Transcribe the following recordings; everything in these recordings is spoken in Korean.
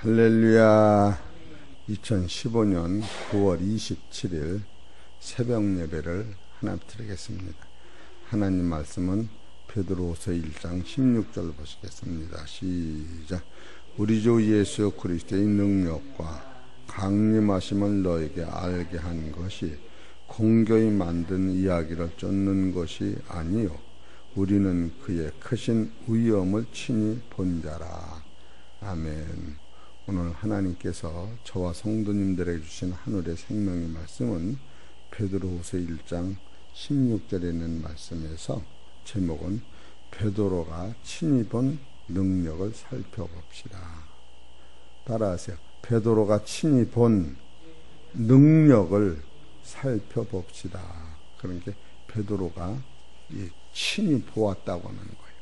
할렐루야. 2015년 9월 27일 새벽 예배를 하나님 드리겠습니다. 하나님 말씀은 베드로후서 1장 16절 보시겠습니다. 시작. 우리 주 예수 그리스도의 능력과 강림하심을 너에게 알게 한 것이 공교히 만든 이야기를 쫓는 것이 아니요 우리는 그의 크신 위엄을 친히 본 자라. 아멘. 오늘 하나님께서 저와 성도님들에게 주신 하늘의 생명의 말씀은 베드로후서 1장 16절에 있는 말씀에서 제목은 베드로가 친히 본 능력을 살펴봅시다. 따라하세요. 베드로가 친히 본 능력을 살펴봅시다. 그러니까 베드로가 친히 보았다고 하는 거예요.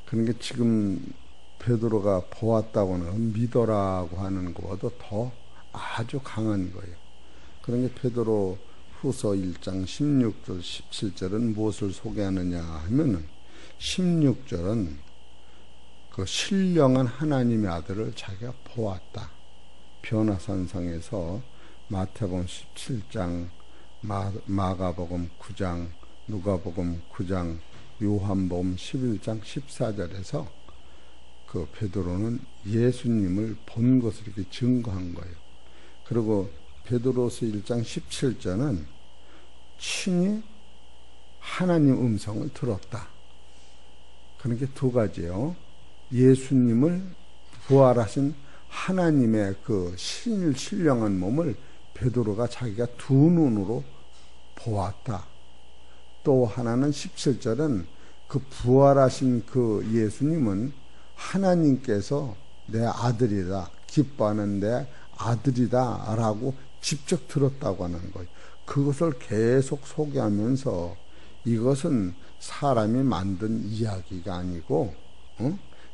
그러니까 지금 베드로가 보았다고는 믿어라고 하는 것보다 더 아주 강한 거예요. 그러니까 베드로 후서 1장 16절 17절은 무엇을 소개하느냐 하면은 16절은 그 신령한 하나님의 아들을 자기가 보았다. 변화산상에서 마태복음 17장, 마가복음 9장, 누가복음 9장, 요한복음 11장 14절에서 그 베드로는 예수님을 본 것을 이렇게 증거한 거예요. 그리고 베드로서 1장 17절은 친히 하나님 음성을 들었다. 그러니까 두 가지요. 예수님을 부활하신 하나님의 그 신령한 몸을 베드로가 자기가 두 눈으로 보았다. 또 하나는 17절은 그 부활하신 그 예수님은 하나님께서 내 아들이다, 기뻐하는 내 아들이다 라고 직접 들었다고 하는 거예요. 그것을 계속 소개하면서 이것은 사람이 만든 이야기가 아니고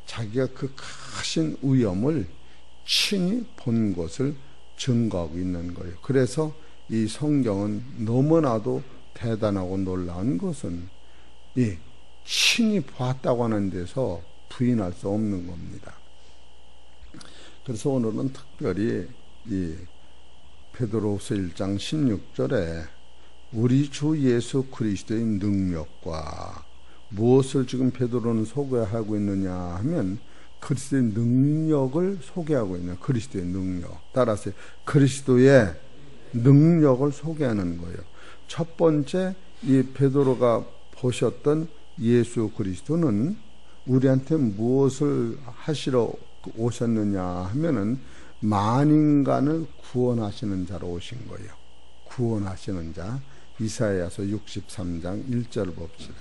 자기가 그 크신 위엄을 친히 본 것을 증거하고 있는 거예요. 그래서 이 성경은 너무나도 대단하고 놀라운 것은 친히 봤다고 하는 데서 부인할 수 없는 겁니다. 그래서 오늘은 특별히 이 베드로후서 1장 16절에 우리 주 예수 그리스도의 능력과 무엇을 지금 베드로는 소개하고 있느냐 하면 그리스도의 능력을 소개하고 있는 그리스도의 능력. 따라서 그리스도의 능력을 소개하는 거예요. 첫 번째 이 베드로가 보셨던 예수 그리스도는 우리한테 무엇을 하시러 오셨느냐 하면은 만인간을 구원하시는 자로 오신 거예요. 구원하시는 자. 이사야서 63장 1절 봅시다.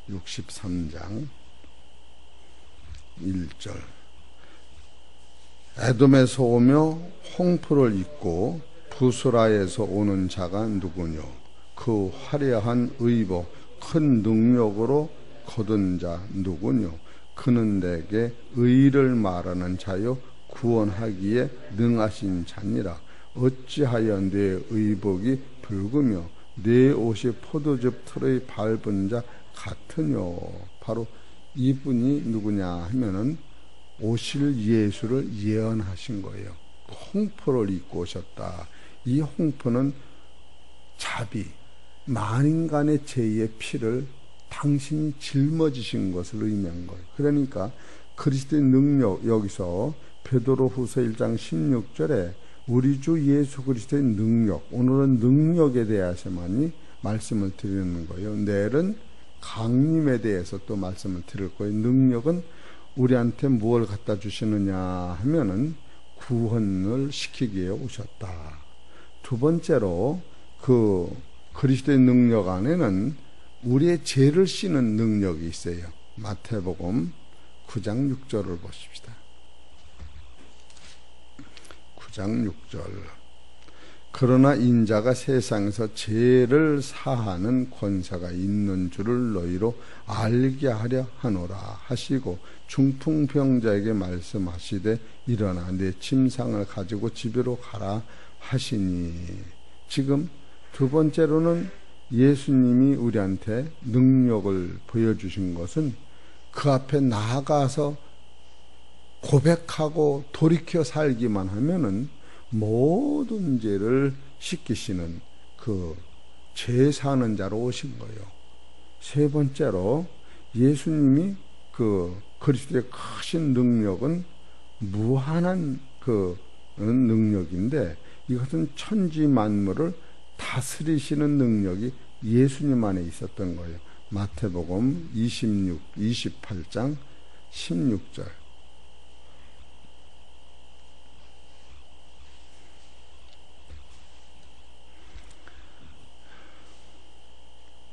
(63장) 1절 에돔에서 오며 홍풀을 입고 부스라에서 오는 자가 누구뇨? 그 화려한 의복 큰 능력으로 거둔 자 누구뇨? 그는 내게 의를 말하는 자요 구원하기에 능하신 자니라. 어찌하여 내 의복이 붉으며 내 옷이 포도즙 틀의 밟은 자 같으뇨? 바로 이분이 누구냐 하면은 오실 예수를 예언하신 거예요. 홍포를 입고 오셨다. 이 홍포는 자비, 만인간의 죄의 피를 당신이 짊어지신 것을 의미한 거예요. 그러니까 그리스도의 능력, 여기서 베드로후서 1장 16절에 우리 주 예수 그리스도의 능력, 오늘은 능력에 대해서만이 말씀을 드리는 거예요. 내일은 강림에 대해서 또 말씀을 드릴 거예요. 능력은 우리한테 무엇을 갖다 주시느냐 하면은 구원을 시키기에 오셨다. 두 번째로 그 그리스도의 능력 안에는 우리의 죄를 씻는 능력이 있어요. 마태복음 9장 6절을 보십시다. 9장 6절 그러나 인자가 세상에서 죄를 사하는 권세가 있는 줄을 너희로 알게 하려 하노라 하시고 중풍병자에게 말씀하시되 일어나 내 침상을 가지고 집으로 가라 하시니 지금 두 번째로는 예수님이 우리한테 능력을 보여주신 것은 그 앞에 나아가서 고백하고 돌이켜 살기만 하면은 모든 죄를 씻기시는 그 죄 사는 자로 오신 거예요. 세 번째로 예수님이 그 그리스도의 크신 능력은 무한한 그 능력인데 이것은 천지 만물을 다스리시는 능력이 예수님 안에 있었던 거예요. 마태복음 28장 16절.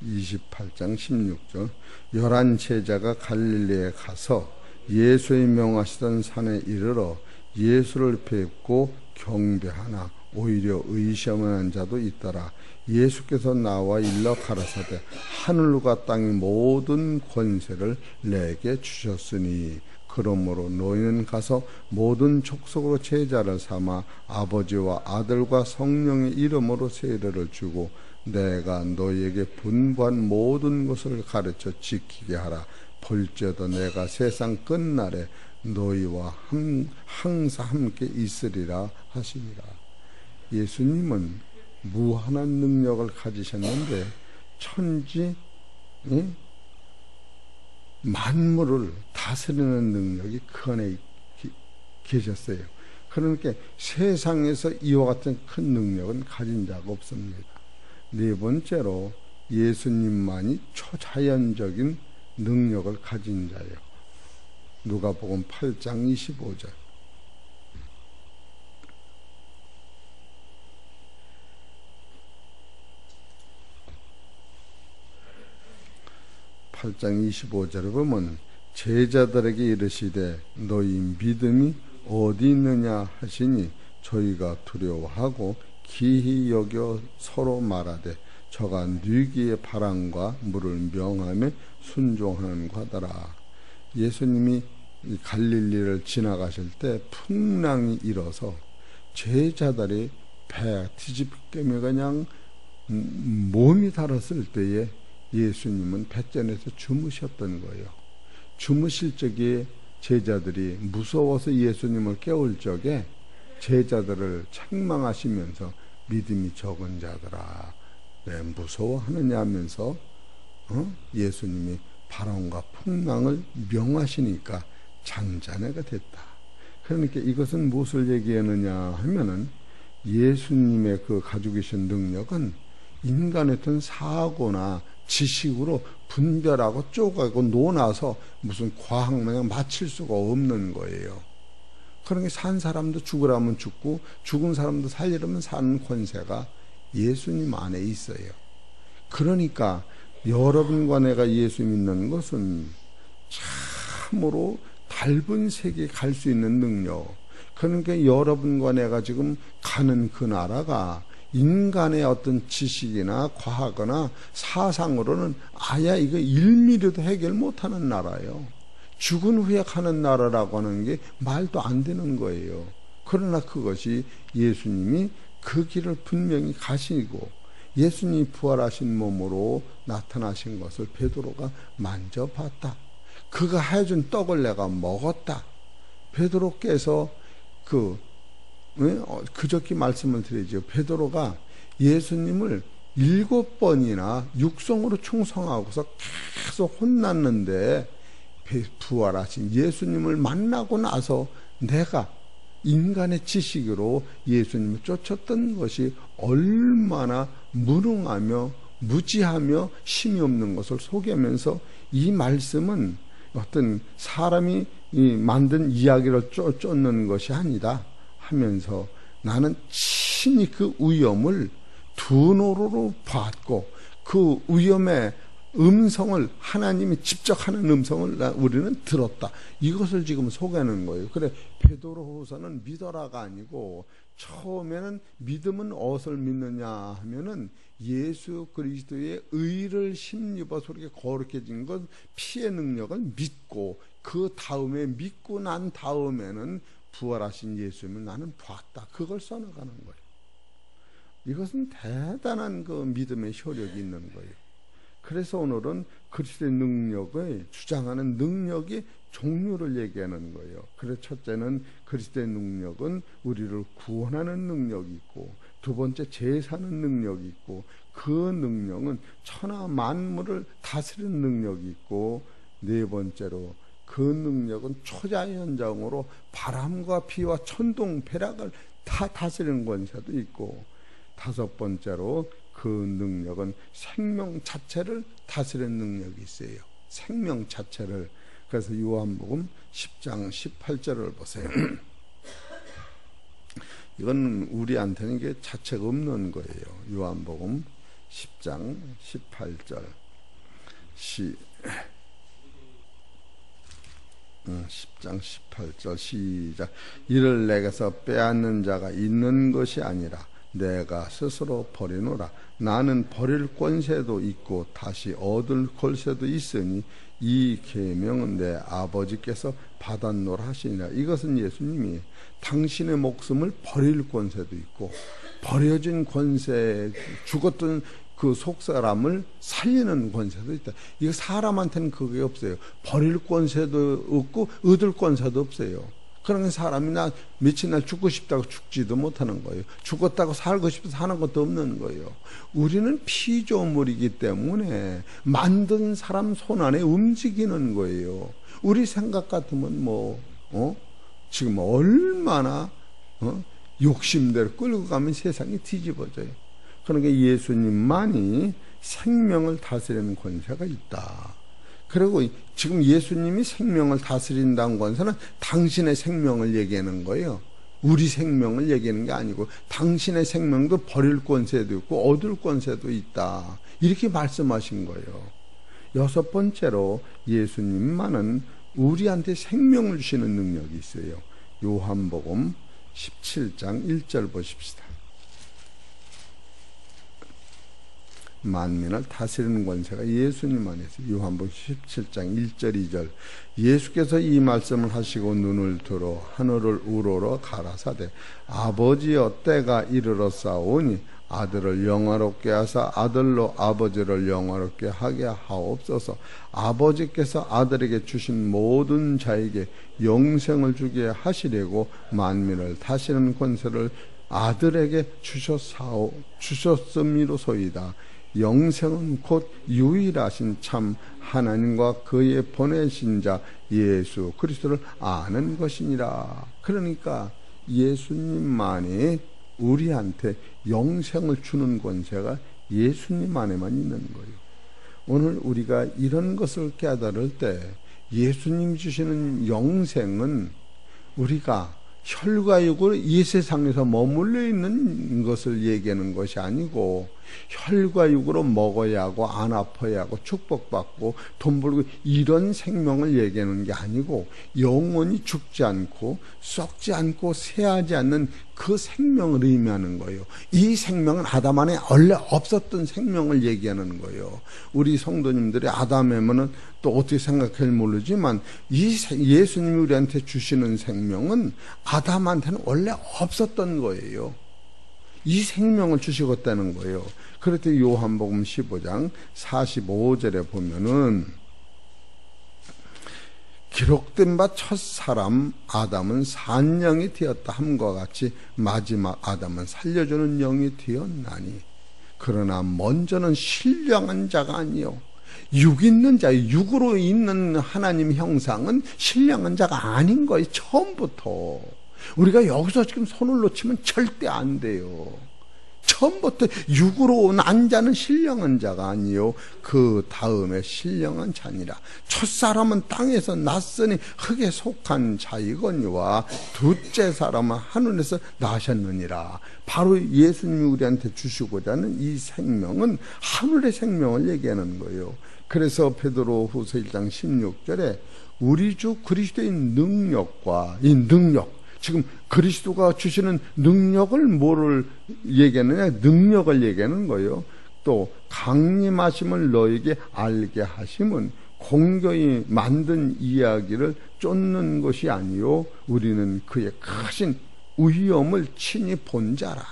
28장 16절. 11 제자가 갈릴리에 가서 예수의 명하시던 산에 이르러 예수를 뵙고 경배하나 오히려 의심하는 자도 있더라. 예수께서 나와 일러 가라사대 하늘과 땅의 모든 권세를 내게 주셨으니 그러므로 너희는 가서 모든 족속으로 제자를 삼아 아버지와 아들과 성령의 이름으로 세례를 주고 내가 너희에게 분부한 모든 것을 가르쳐 지키게 하라. 볼지어다 내가 세상 끝날에 너희와 항상 함께 있으리라 하시니라. 예수님은 무한한 능력을 가지셨는데 천지 만물을 다스리는 능력이 그 안에 계셨어요. 그러니까 세상에서 이와 같은 큰 능력은 가진 자가 없습니다. 네 번째로 예수님만이 초자연적인 능력을 가진 자예요. 누가복음 8장 25절. 8장 25절에 보면 제자들에게 이르시되 너희 믿음이 어디 있느냐 하시니 저희가 두려워하고 기히 여겨 서로 말하되 저가 뉘기의 바람과 물을 명하며 순종하는 과더라. 예수님이 갈릴리를 지나가실 때 풍랑이 일어서 제자들이 배 뒤집개며 그냥 몸이 달았을 때에 예수님은 뱃전에서 주무셨던 거예요. 주무실 적에 제자들이 무서워서 예수님을 깨울 적에 제자들을 책망하시면서 믿음이 적은 자들아 왜 무서워하느냐 하면서 예수님이 바람과 풍랑을 명하시니까 잔잔해가 됐다. 그러니까 이것은 무엇을 얘기하느냐 하면은 예수님의 그 가지고 계신 능력은 인간의 어떤 사고나 지식으로 분별하고 쪼개고 논아서 무슨 과학마냥 맞힐 수가 없는 거예요. 그러니까 산 사람도 죽으라면 죽고 죽은 사람도 살리려면 사는 권세가 예수님 안에 있어요. 그러니까 여러분과 내가 예수 믿는 것은 참으로 넓은 세계에 갈 수 있는 능력. 그러니까 여러분과 내가 지금 가는 그 나라가 인간의 어떤 지식이나 과학이나 사상으로는 아야 이거 1mm도 해결 못하는 나라예요. 죽은 후에 가는 나라라고 하는 게 말도 안 되는 거예요. 그러나 그것이 예수님이 그 길을 분명히 가시고 예수님이 부활하신 몸으로 나타나신 것을 베드로가 만져봤다. 그가 해준 떡을 내가 먹었다. 베드로께서 그저께 말씀을 드리죠. 베드로가 예수님을 7번이나 육성으로 충성하고서 계속 혼났는데 부활하신 예수님을 만나고 나서 내가 인간의 지식으로 예수님을 쫓았던 것이 얼마나 무능하며 무지하며 힘이 없는 것을 소개하면서 이 말씀은 어떤 사람이 만든 이야기를 쫓는 것이 아니다 하면서 나는 친히 그 위험을 두 눈으로 봤고 그 위험의 음성을 하나님이 직접 하는 음성을 우리는 들었다. 이것을 지금 소개하는 거예요. 그래 베드로후서는 믿어라가 아니고 처음에는 믿음은 무엇을 믿느냐 하면은 예수 그리스도의 의를 힘입어서 이렇게 거룩해진 것 피의 능력을 믿고 그 다음에 믿고 난 다음에는 부활하신 예수님을 나는 봤다. 그걸 써나가는 거예요. 이것은 대단한 그 믿음의 효력이 있는 거예요. 그래서 오늘은 그리스도의 능력을 주장하는 능력의 종류를 얘기하는 거예요. 그래서 첫째는 그리스도의 능력은 우리를 구원하는 능력이 있고, 두 번째 제사하는 능력이 있고, 그 능력은 천하 만물을 다스리는 능력이 있고, 네 번째로 그 능력은 초자연적으로 바람과 비와 천둥 벼락을 다 다스리는 권세도 있고, 다섯 번째로 그 능력은 생명 자체를 다스리는 능력이 있어요. 생명 자체를. 그래서 요한복음 10장 18절을 보세요. 이건 우리한테는 이게 자체가 없는 거예요. 요한복음 10장 18절 10장 18절 시작. 이를 내게서 빼앗는 자가 있는 것이 아니라 내가 스스로 버리노라. 나는 버릴 권세도 있고 다시 얻을 권세도 있으니 이 계명은 내 아버지께서 받았노라 하시니라. 이것은 예수님이 당신의 목숨을 버릴 권세도 있고, 버려진 권세, 죽었던 그 속사람을 살리는 권세도 있다. 이거 사람한테는 그게 없어요. 버릴 권세도 없고 얻을 권세도 없어요. 그러니까 사람이 나 며칠 날 죽고 싶다고 죽지도 못하는 거예요. 죽었다고 살고 싶어서 사는 것도 없는 거예요. 우리는 피조물이기 때문에 만든 사람 손안에 움직이는 거예요. 우리 생각 같으면 지금 얼마나 욕심대로 끌고 가면 세상이 뒤집어져요. 그러니까 예수님만이 생명을 다스리는 권세가 있다. 그리고 지금 예수님이 생명을 다스린다는 권세는 당신의 생명을 얘기하는 거예요. 우리 생명을 얘기하는 게 아니고 당신의 생명도 버릴 권세도 있고 얻을 권세도 있다. 이렇게 말씀하신 거예요. 여섯 번째로 예수님만은 우리한테 생명을 주시는 능력이 있어요. 요한복음 17장 1절 보십시다. 만민을 다스리는 권세가 예수님 안에 있어요. 요한복음 17장 1절 2절. 예수께서 이 말씀을 하시고 눈을 들어 하늘을 우러러 가라사대 아버지여 때가 이르렀사오니 아들을 영화롭게 하사 아들로 아버지를 영화롭게 하게 하옵소서. 아버지께서 아들에게 주신 모든 자에게 영생을 주게 하시려고 만민을 다스리는 권세를 아들에게 주셨음이로소이다. 영생은 곧 유일하신 참 하나님과 그의 보내신 자 예수 그리스도를 아는 것이니라. 그러니까 예수님만이 우리한테 영생을 주는 권세가 예수님 안에만 있는 거예요. 오늘 우리가 이런 것을 깨달을 때 예수님 주시는 영생은 우리가 혈과 육으로 이 세상에서 머물러 있는 것을 얘기하는 것이 아니고, 혈과 육으로 먹어야 하고 안 아파야 하고 축복받고 돈 벌고 이런 생명을 얘기하는 게 아니고, 영원히 죽지 않고 썩지 않고 쇠하지 않는 그 생명을 의미하는 거예요. 이 생명은 아담 안에 원래 없었던 생명을 얘기하는 거예요. 우리 성도님들이 아담이면은 또 어떻게 생각할지 모르지만 이 예수님이 우리한테 주시는 생명은 아담한테는 원래 없었던 거예요. 이 생명을 주시겠다는 거예요. 그럴 요한복음 15장 45절에 보면은 기록된 바 첫사람 아담은 산영이 되었다 함과 같이 마지막 아담은 살려주는 영이 되었나니 그러나 먼저는 신령한 자가 아니요 육 있는 자, 육으로 있는 하나님 형상은 신령한 자가 아닌 거예요. 처음부터. 우리가 여기서 지금 손을 놓치면 절대 안 돼요. 처음부터 육으로 난 자는 신령한 자가 아니요 그 다음에 신령한 자니라. 첫사람은 땅에서 났으니 흙에 속한 자이거니와 둘째 사람은 하늘에서 나셨느니라. 바로 예수님이 우리한테 주시고자 하는 이 생명은 하늘의 생명을 얘기하는 거예요. 그래서 베드로후서 1장 16절에 우리 주 그리스도의 능력과 이 능력, 지금 그리스도가 주시는 능력을 뭐를 얘기하느냐? 능력을 얘기하는 거예요. 또 강림하심을 너에게 알게 하심은 공교히 만든 이야기를 쫓는 것이 아니요 우리는 그의 크신 위엄을 친히 본 자라.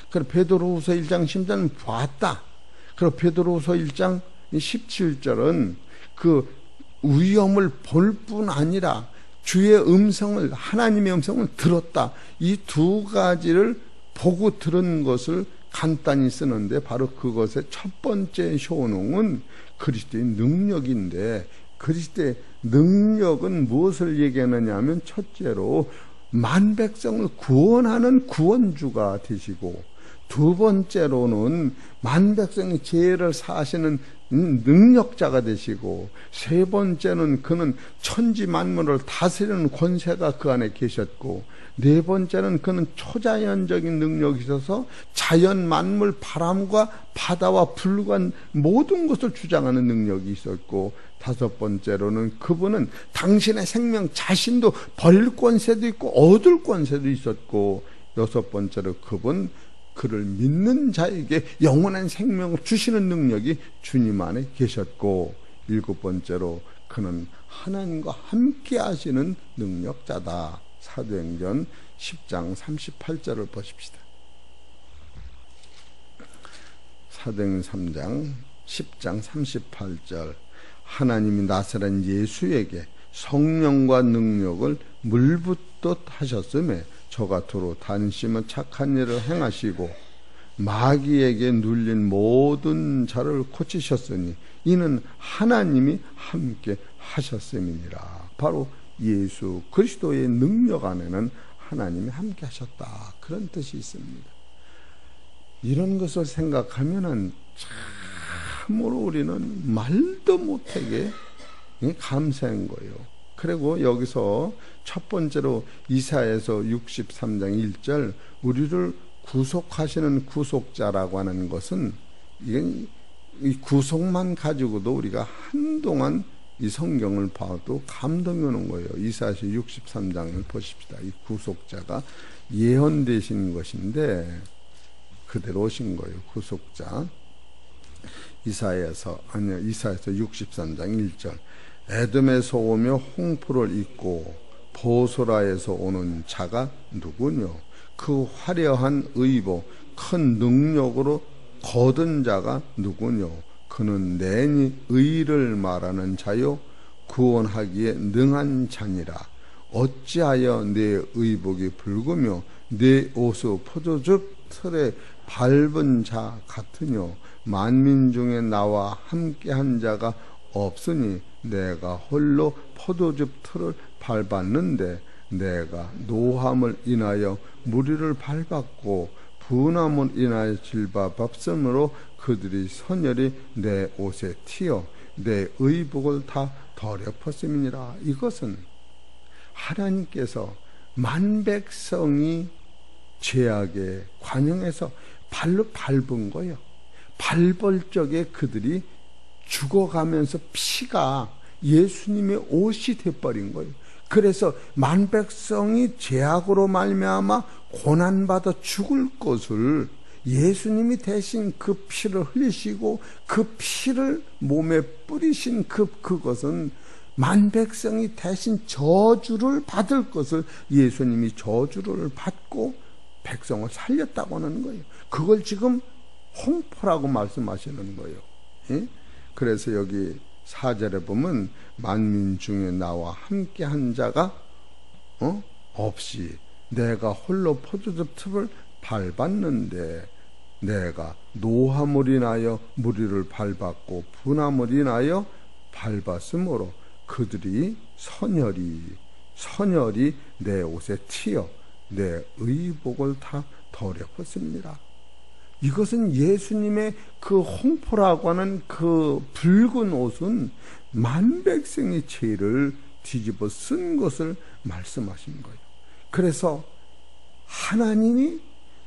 그래 베드로후서 1장 10절은 봤다. 그리고 베드로후서 1장 17절은 그 위엄을 볼 뿐 아니라 주의 음성을, 하나님의 음성을 들었다. 이 두 가지를 보고 들은 것을 간단히 쓰는데, 바로 그것의 첫 번째 효능은 그리스도의 능력인데, 그리스도의 능력은 무엇을 얘기하느냐 하면, 첫째로 만백성을 구원하는 구원주가 되시고, 두 번째로는 만백성의 죄를 사하시는 능력자가 되시고, 세 번째는 그는 천지 만물을 다스리는 권세가 그 안에 계셨고, 네 번째는 그는 초자연적인 능력이 있어서 자연 만물, 바람과 바다와 불과 모든 것을 주장하는 능력이 있었고, 다섯 번째로는 그분은 당신의 생명 자신도 버릴 권세도 있고 얻을 권세도 있었고, 여섯 번째로 그를 믿는 자에게 영원한 생명을 주시는 능력이 주님 안에 계셨고, 일곱 번째로 그는 하나님과 함께 하시는 능력자다. 사도행전 10장 38절을 보십시다. 사도행전 3장 10장 38절, 하나님이 나사렛 예수에게 성령과 능력을 물붓듯 하셨음에 저가 두루 단심은 착한 일을 행하시고 마귀에게 눌린 모든 자를 고치셨으니 이는 하나님이 함께 하셨음이니라. 바로 예수 그리스도의 능력 안에는 하나님이 함께 하셨다, 그런 뜻이 있습니다. 이런 것을 생각하면은 참으로 우리는 말도 못하게 감사한 거예요. 그리고 여기서 첫 번째로 이사야서 63장 1절, 우리를 구속하시는 구속자라고 하는 것은, 이 구속만 가지고도 우리가 한동안 이 성경을 봐도 감동이 오는 거예요. 이사야서 63장을 보십시다. 이 구속자가 예언되신 것인데 그대로 오신 거예요. 구속자. 이사야서 63장 1절, 에돔에서 오며 홍포를 입고 보소라에서 오는 자가 누구뇨? 그 화려한 의복 큰 능력으로 거둔 자가 누구뇨? 그는 내니 의를 말하는 자요 구원하기에 능한 자니라. 어찌하여 내 의복이 붉으며 내 옷의 포도즙 틀에 밟은 자 같으뇨? 만민 중에 나와 함께한 자가 없으니 내가 홀로 포도즙 틀을 밟았는데, 내가 노함을 인하여 무리를 밟았고 분함을 인하여 질밟았으므로 그들이 선열이 내 옷에 튀어 내 의복을 다 더럽혔음이니라. 이것은 하나님께서 만백성이 죄악에 관영해서 발로 밟은 거예요. 밟을 적에 그들이 죽어가면서 피가 예수님의 옷이 돼버린 거예요. 그래서 만백성이 죄악으로 말미암아 고난받아 죽을 것을 예수님이 대신 그 피를 흘리시고 그 피를 몸에 뿌리신 그것은 만백성이 대신 저주를 받을 것을 예수님이 저주를 받고 백성을 살렸다고 하는 거예요. 그걸 지금 홍포라고 말씀하시는 거예요. 예? 그래서 여기 4절에 보면 만민 중에 나와 함께 한 자가 없이 내가 홀로 포도즙 틈을 밟았는데, 내가 노함을 인하여 무리를 밟았고 분함을 인하여 밟았으므로 그들이 선열이 내 옷에 튀어 내 의복을 다 더럽혔습니다. 이것은 예수님의 그 홍포라고 하는 그 붉은 옷은 만백성의 죄를 뒤집어 쓴 것을 말씀하신 거예요. 그래서 하나님이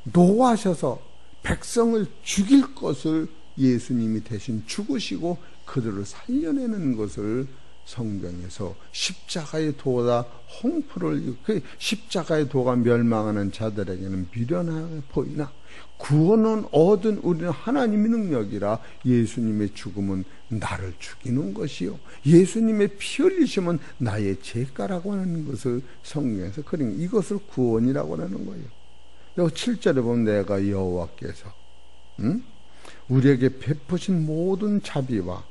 노하셔서 백성을 죽일 것을 예수님이 대신 죽으시고 그들을 살려내는 것을 성경에서 십자가의 도가 홍포를, 십자가의 도가 멸망하는 자들에게는 미련하게 보이나 구원은 얻은 우리는 하나님의 능력이라. 예수님의 죽음은 나를 죽이는 것이요 예수님의 피 흘리심은 나의 죄가라고 하는 것을 성경에서 그린, 이것을 구원이라고 하는 거예요. 여기 7절에 보면 내가 여호와께서 우리에게 베푸신 모든 자비와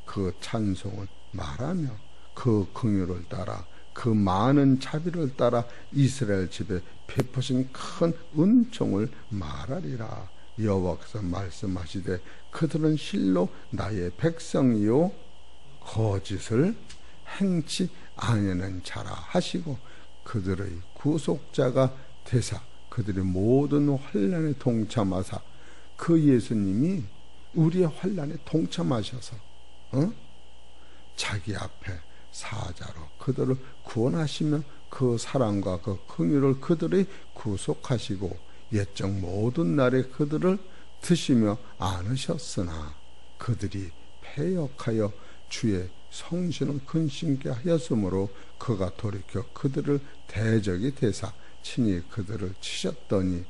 그 찬송을 말하며 그 긍휼을 따라 그 많은 자비를 따라 이스라엘 집에 베푸신 큰 은총을 말하리라. 여호와께서 말씀하시되 그들은 실로 나의 백성이요 거짓을 행치 아니하는 자라 하시고 그들의 구속자가 되사 그들의 모든 환난에 동참하사 그 예수님이 우리의 환난에 동참하셔서 자기 앞에 사자로 그들을 구원하시며 그 사랑과 그 긍휼을 그들의 구속하시고 옛적 모든 날에 그들을 드시며 안으셨으나 그들이 패역하여 주의 성신을 근심케 하였으므로 그가 돌이켜 그들을 대적이 되사 친히 그들을 치셨더니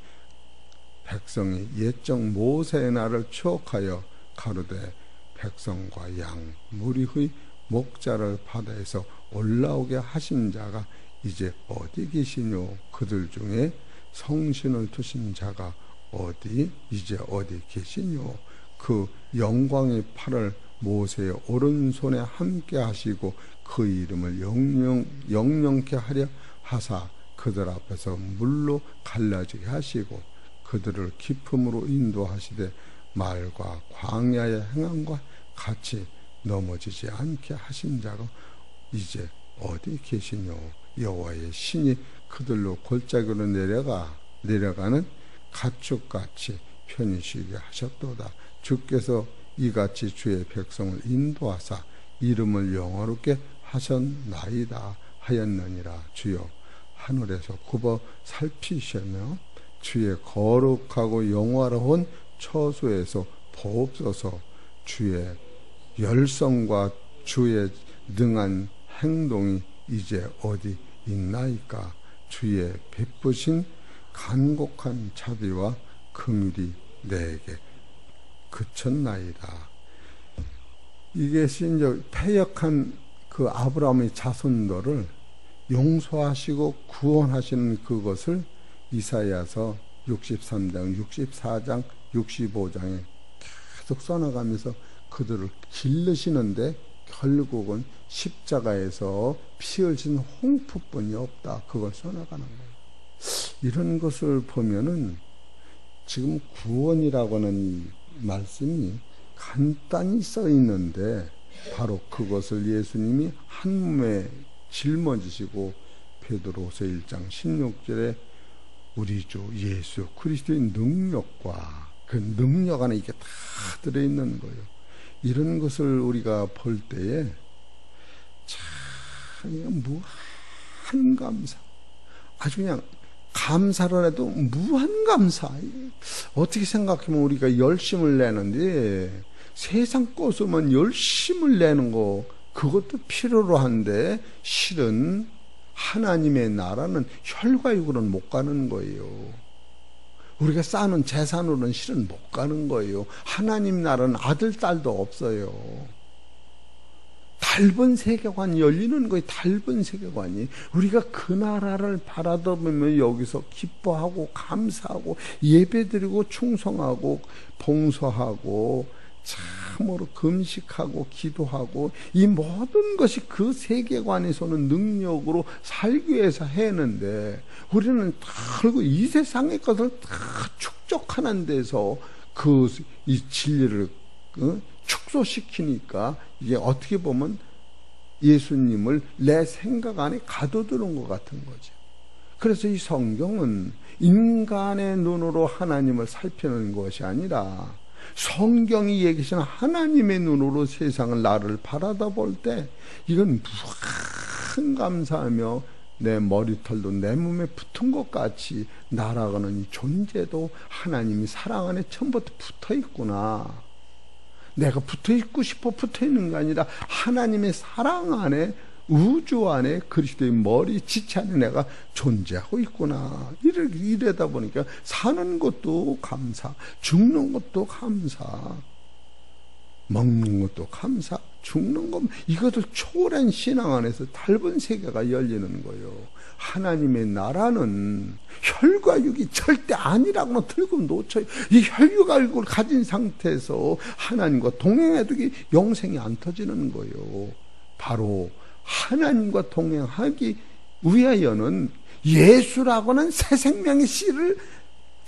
백성이 옛적 모세의 날을 추억하여 가로되 백성과 양 무리의 목자를 바다에서 올라오게 하신 자가 이제 어디 계시뇨? 그들 중에 성신을 두신 자가 이제 어디 계시뇨? 그 영광의 팔을 모세의 오른손에 함께 하시고 그 이름을 영영케 하려 하사 그들 앞에서 물로 갈라지게 하시고 그들을 깊음으로 인도하시되 말과 광야의 행함과 같이 넘어지지 않게 하신 자가 이제 어디 계시뇨? 여호와의 신이 그들로 골짜기로 내려가는 가축같이 편히 쉬게 하셨도다. 주께서 이같이 주의 백성을 인도하사 이름을 영화롭게 하셨나이다 하였느니라. 주여 하늘에서 굽어 살피시며 주의 거룩하고 영화로운 처소에서 보옵소서. 주의 열성과 주의 능한 행동이 이제 어디 있나이까? 주의 베푸신 간곡한 자비와 긍휼이 내게 그쳤나이다. 이것이 이제 패역한 그 아브라함의 자손들을 용서하시고 구원하시는 그것을 이사야서 63장, 64장, 65장에 계속 써나가면서 그들을 기르시는데 결국은 십자가에서 피 흘린 홍푸뿐이 없다. 그걸 써나가는 거예요. 이런 것을 보면은 지금 구원이라고 하는 말씀이 간단히 써 있는데 바로 그것을 예수님이 한 몸에 짊어지시고 베드로후서 1장 16절에 우리 주 예수 그리스도의 능력과 그 능력 안에 이게 다 들어있는 거예요. 이런 것을 우리가 볼 때에 참 무한 감사, 아주 그냥 감사를 해도 무한 감사. 어떻게 생각하면 우리가 열심을 내는데 세상 것으로만 열심을 내는 거 그것도 필요로 한데 실은 하나님의 나라는 혈과 육으로는 못 가는 거예요. 우리가 쌓는 재산으로는 실은 못 가는 거예요. 하나님 나라는 아들, 딸도 없어요. 닮은 세계관이 열리는 거예요. 닮은 세계관이. 우리가 그 나라를 바라보면 여기서 기뻐하고 감사하고 예배드리고 충성하고 봉사하고 참으로 금식하고 기도하고 이 모든 것이 그 세계관에서는 능력으로 살기 위해서 했는데 우리는 다 이 세상의 것을 다 축적하는 데서 이 진리를 축소시키니까 이게 어떻게 보면 예수님을 내 생각 안에 가둬두는 것 같은 거죠. 그래서 이 성경은 인간의 눈으로 하나님을 살피는 것이 아니라 성경이 얘기하시는 하나님의 눈으로 세상을 나를 바라다 볼 때 이건 무한 감사하며 내 머리털도 내 몸에 붙은 것 같이 날아가는 이 존재도 하나님이 사랑 안에 처음부터 붙어 있구나. 내가 붙어 있고 싶어 붙어 있는 게 아니라 하나님의 사랑 안에 우주 안에 그리스도의 머리 지체 안에 내가 존재하고 있구나. 이러다 보니까 사는 것도 감사, 죽는 것도 감사. 먹는 것도 감사, 죽는 것, 이것을 초월한 신앙 안에서 넓은 세계가 열리는 거예요. 하나님의 나라는 혈과 육이 절대 아니라고는 들고 놓쳐요. 이 혈과 육을 가진 상태에서 하나님과 동행해도 영생이 안 터지는 거예요. 바로 하나님과 동행하기 위하여는 예수라고는 새 생명의 씨를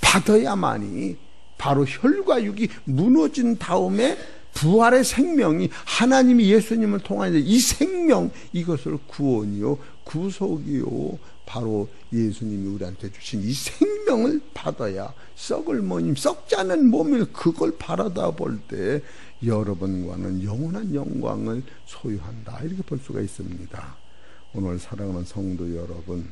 받아야만이, 바로 혈과 육이 무너진 다음에 부활의 생명이, 하나님이 예수님을 통하여 이 생명, 이것을 구원이요 구속이요 바로 예수님이 우리한테 주신 이 생명을 받아야, 썩을 모임, 썩지 않은 몸을 그걸 바라다 볼 때 여러분과는 영원한 영광을 소유한다, 이렇게 볼 수가 있습니다. 오늘 사랑하는 성도 여러분,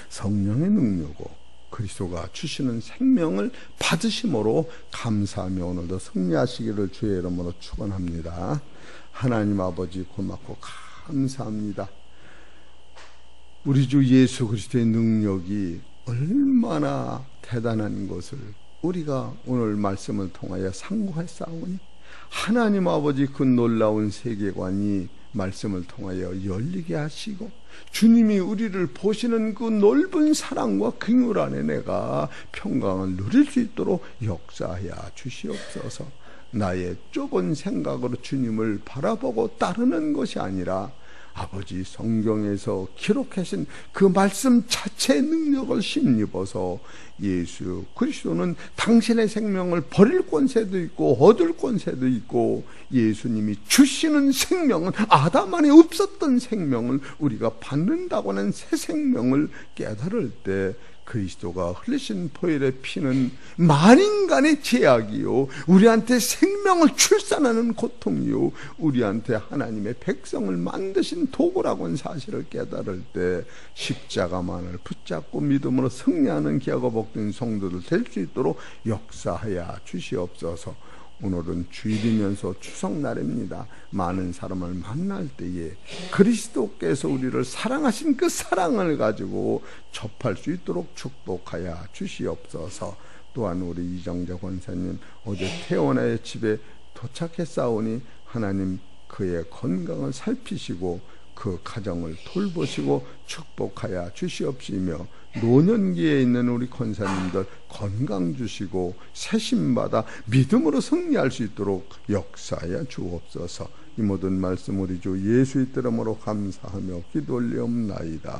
성령의 능력으로 그리스도가 주시는 생명을 받으심으로 감사하며 오늘도 승리하시기를 주의 이름으로 축원합니다. 하나님 아버지 고맙고 감사합니다. 우리 주 예수 그리스도의 능력이 얼마나 대단한 것을 우리가 오늘 말씀을 통하여 상고했사오니, 하나님 아버지 그 놀라운 세계관이 말씀을 통하여 열리게 하시고, 주님이 우리를 보시는 그 넓은 사랑과 긍휼 안에 내가 평강을 누릴 수 있도록 역사하여 주시옵소서. 나의 좁은 생각으로 주님을 바라보고 따르는 것이 아니라 아버지 성경에서 기록하신 그 말씀 자체의 능력을 힘입어서 예수 그리스도는 당신의 생명을 버릴 권세도 있고 얻을 권세도 있고, 예수님이 주시는 생명은 아담 안에 없었던 생명을 우리가 받는다고 하는 새 생명을 깨달을 때, 그리스도가 흘리신 보혈의 피는 만인간의 제약이요, 우리한테 생명을 출산하는 고통이요, 우리한테 하나님의 백성을 만드신 도구라고 하는 사실을 깨달을 때, 십자가만을 붙잡고 믿음으로 승리하는 기하고 복된 성도들 될 수 있도록 역사하여 주시옵소서. 오늘은 주일이면서 추석날입니다. 많은 사람을 만날 때에 그리스도께서 우리를 사랑하신 그 사랑을 가지고 접할 수 있도록 축복하여 주시옵소서. 또한 우리 이정재 권사님 어제 태원의 집에 도착했사오니 하나님 그의 건강을 살피시고 그 가정을 돌보시고 축복하여 주시옵시며, 노년기에 있는 우리 권사님들 건강 주시고 새심받아 믿음으로 승리할 수 있도록 역사하여 주옵소서. 이 모든 말씀 우리 주 예수의 이름으로 감사하며 기도 올리옵나이다.